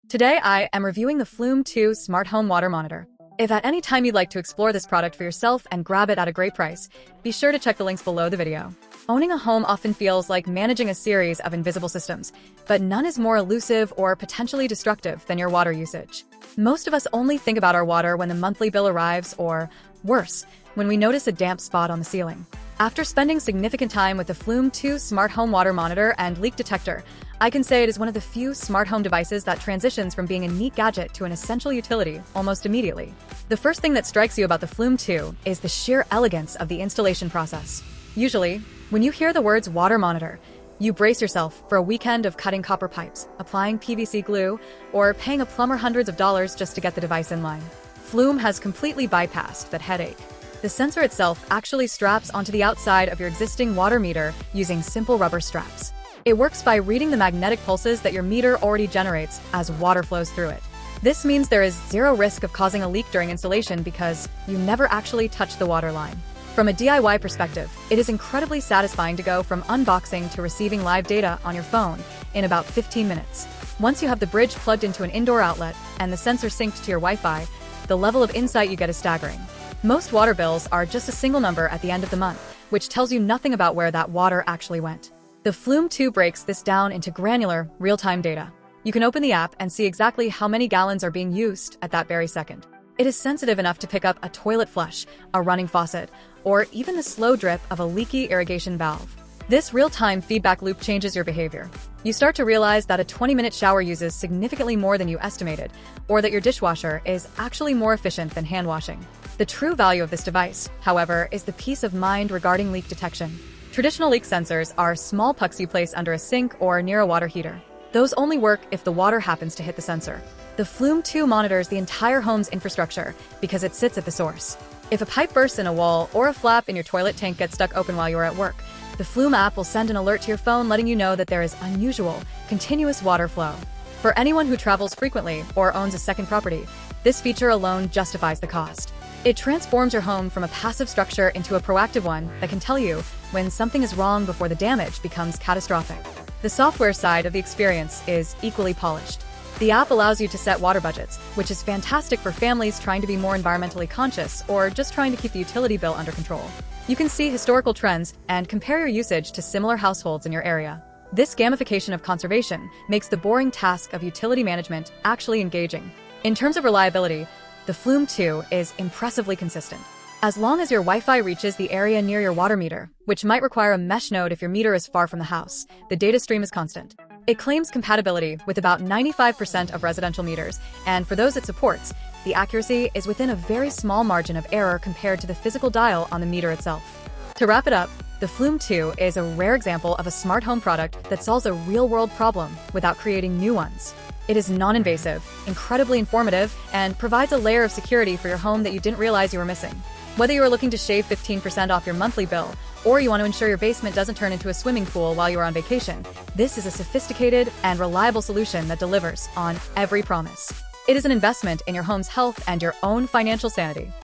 Today, I am reviewing the Flume 2 Smart Home Water Monitor. If at any time you'd like to explore this product for yourself and grab it at a great price, be sure to check the links below the video. Owning a home often feels like managing a series of invisible systems, but none is more elusive or potentially destructive than your water usage. Most of us only think about our water when the monthly bill arrives, or worse, when we notice a damp spot on the ceiling. After spending significant time with the Flume 2 Smart Home Water Monitor and Leak Detector, I can say it is one of the few smart home devices that transitions from being a neat gadget to an essential utility almost immediately. The first thing that strikes you about the Flume 2 is the sheer elegance of the installation process. Usually, when you hear the words water monitor, you brace yourself for a weekend of cutting copper pipes, applying PVC glue, or paying a plumber hundreds of dollars just to get the device in line. Flume has completely bypassed that headache. The sensor itself actually straps onto the outside of your existing water meter using simple rubber straps. It works by reading the magnetic pulses that your meter already generates as water flows through it. This means there is zero risk of causing a leak during installation because you never actually touch the water line. From a DIY perspective, it is incredibly satisfying to go from unboxing to receiving live data on your phone in about 15 minutes. Once you have the bridge plugged into an indoor outlet and the sensor synced to your Wi-Fi, the level of insight you get is staggering. Most water bills are just a single number at the end of the month, which tells you nothing about where that water actually went. The Flume 2 breaks this down into granular, real-time data. You can open the app and see exactly how many gallons are being used at that very second. It is sensitive enough to pick up a toilet flush, a running faucet, or even the slow drip of a leaky irrigation valve. This real-time feedback loop changes your behavior. You start to realize that a 20-minute shower uses significantly more than you estimated, or that your dishwasher is actually more efficient than hand washing. The true value of this device, however, is the peace of mind regarding leak detection. Traditional leak sensors are small pucks you place under a sink or near a water heater. Those only work if the water happens to hit the sensor. The Flume 2 monitors the entire home's infrastructure because it sits at the source. If a pipe bursts in a wall or a flap in your toilet tank gets stuck open while you are at work, the Flume app will send an alert to your phone letting you know that there is unusual, continuous water flow. For anyone who travels frequently or owns a second property, this feature alone justifies the cost. It transforms your home from a passive structure into a proactive one that can tell you when something is wrong before the damage becomes catastrophic. The software side of the experience is equally polished. The app allows you to set water budgets, which is fantastic for families trying to be more environmentally conscious or just trying to keep the utility bill under control. You can see historical trends and compare your usage to similar households in your area. This gamification of conservation makes the boring task of utility management actually engaging. In terms of reliability, the Flume 2 is impressively consistent. As long as your Wi-Fi reaches the area near your water meter, which might require a mesh node if your meter is far from the house, the data stream is constant. It claims compatibility with about 95% of residential meters, and for those it supports, the accuracy is within a very small margin of error compared to the physical dial on the meter itself. To wrap it up, the Flume 2 is a rare example of a smart home product that solves a real-world problem without creating new ones. It is non-invasive, incredibly informative, and provides a layer of security for your home that you didn't realize you were missing. Whether you are looking to shave 15% off your monthly bill, or you want to ensure your basement doesn't turn into a swimming pool while you are on vacation, this is a sophisticated and reliable solution that delivers on every promise. It is an investment in your home's health and your own financial sanity.